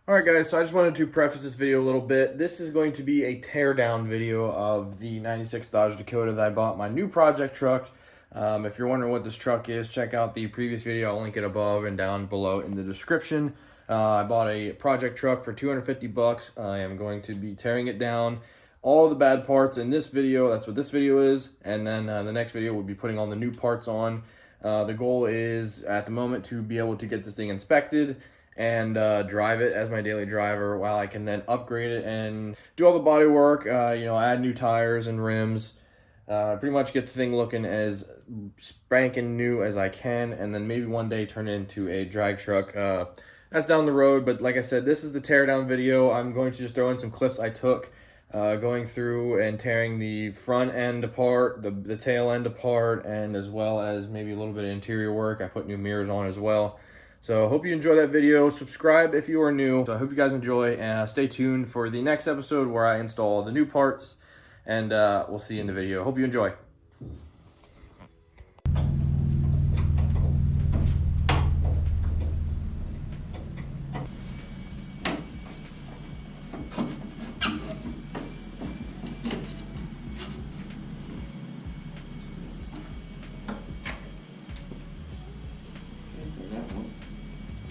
Alright guys, so I just wanted to preface this video a little bit. This is going to be a teardown video of the 96 Dodge Dakota that I bought, my new project truck. If you're wondering what this truck is, check out the previous video. I'll link it above and down below in the description. I bought a project truck for 250 bucks. I am going to be tearing it down. All the bad parts in this video, that's what this video is. And then the next video we'll be putting all the new parts on. The goal is at the moment to be able to get this thing inspected and drive it as my daily driver, while I can then upgrade it and do all the body work, add new tires and rims, pretty much get the thing looking as spanking new as I can, and then maybe one day turn it into a drag truck. That's down the road, but like I said, this is the teardown video. I'm going to just throw in some clips I took going through and tearing the front end apart, the tail end apart, and as well as maybe a little bit of interior work. I put new mirrors on as well. So hope you enjoy that video. Subscribe if you are new. So I hope you guys enjoy, and stay tuned for the next episode where I install the new parts, and we'll see you in the video. Hope you enjoy.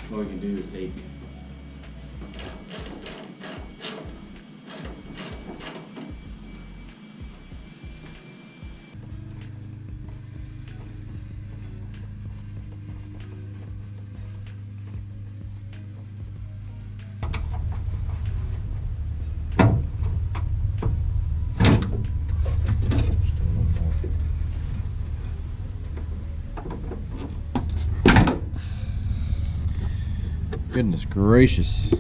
What we can do is take Goodness gracious.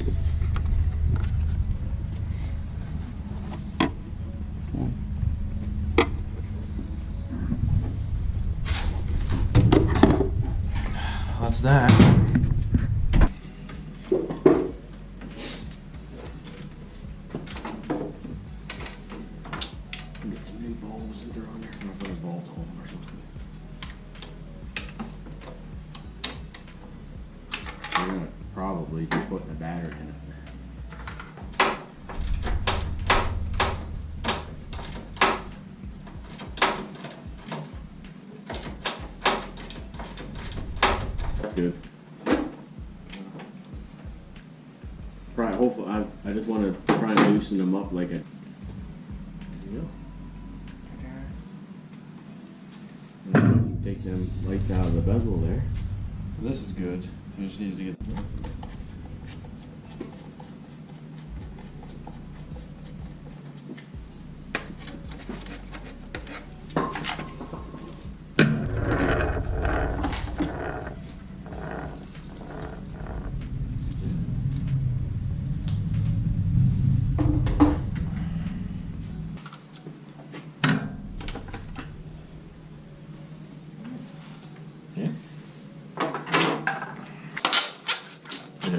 What's that? get some new bulbs and throw in there. I'm gonna put a bolt hole or something. We're gonna probably be putting a battery in it. That's good. Probably, hopefully, I just want to try and loosen them up like a. Take them lights out of the bezel there. This is good. We just need to get.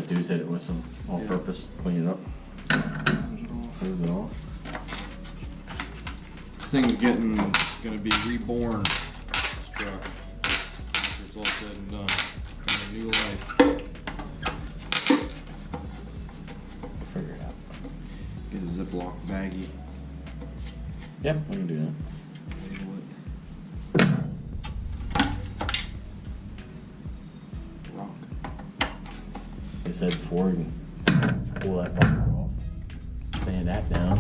Dudes hit it with some all-purpose, clean it up. Close it off. This thing's gonna be reborn. This truck. After it's all said and done. Got a new life. Figure it out. Get a Ziploc baggie. Yep, we can do that. Rock. I said before, you can pull that bumper off, sand that down.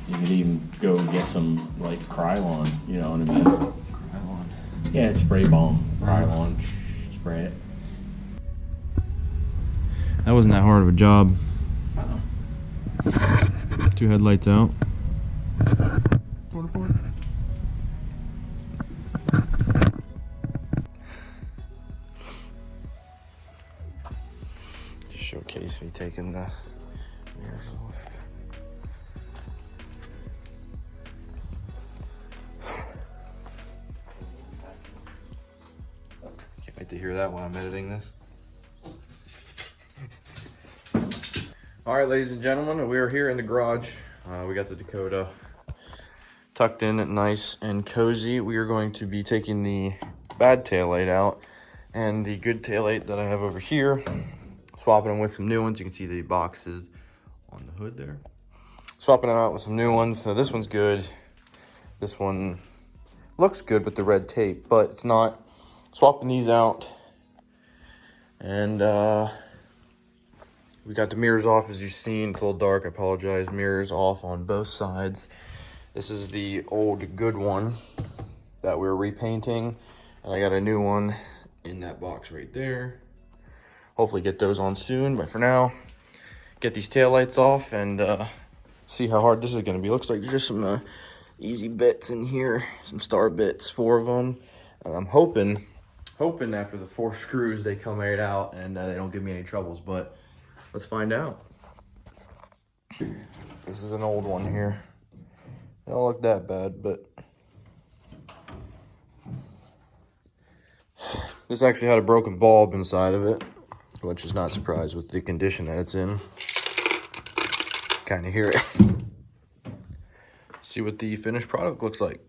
You could even go get some like Krylon, you know what I mean? Krylon. Yeah, it's spray balm. Krylon, spray it. That wasn't that hard of a job. Two headlights out. Just showcase me taking the mirrors off. Can't wait to hear that while I'm editing this. All right, ladies and gentlemen, we are here in the garage. We got the Dakota tucked in nice and cozy. We are going to be taking the bad taillight out and the good taillight that I have over here. Swapping them with some new ones. You can see the boxes on the hood there. Swapping them out with some new ones. So this one's good. This one looks good with the red tape, but it's not. Swapping these out. And we got the mirrors off, as you've seen. It's a little dark, I apologize. Mirrors off on both sides. This is the old good one that we're repainting. And I got a new one in that box right there. Hopefully get those on soon, but for now, get these taillights off and see how hard this is gonna be. Looks like there's just some easy bits in here, some star bits, 4 of them. I'm hoping after the 4 screws they come right out and they don't give me any troubles, but let's find out. This is an old one here. They don't look that bad, but this actually had a broken bulb inside of it, which is not surprised with the condition that it's in. Kind of hear it. See what the finished product looks like.